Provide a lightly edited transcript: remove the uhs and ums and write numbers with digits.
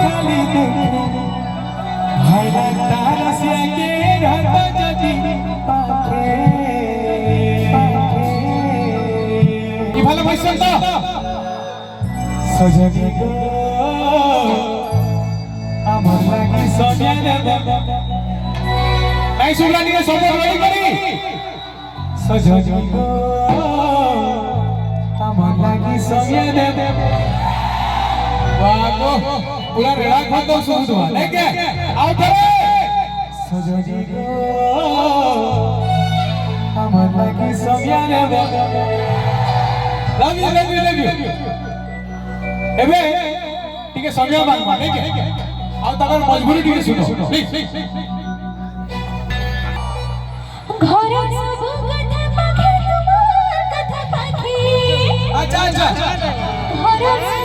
खाली देखे हरा तारा से के रहत जदी पाखे ई ভালো ভাইছেন তো सजनी गो আমার লাগি সোনিয়া দেব নাই সুরানি के सब रेडी करी सजनी गो আমার লাগি সোনিয়া দেব वाह गो पूरा रेड़ा खा दो सुन नहीं क्या आओ करे सजनी गो আমার লাগি সোনিয়া দেব लव यू एबे ठीक है सोनिया बागवा नहीं क्या आओ तकर मजबूरी ठीक सुनो प्लीज घर सब कथा पाखे तुमार कथा पाखे अच्छा घर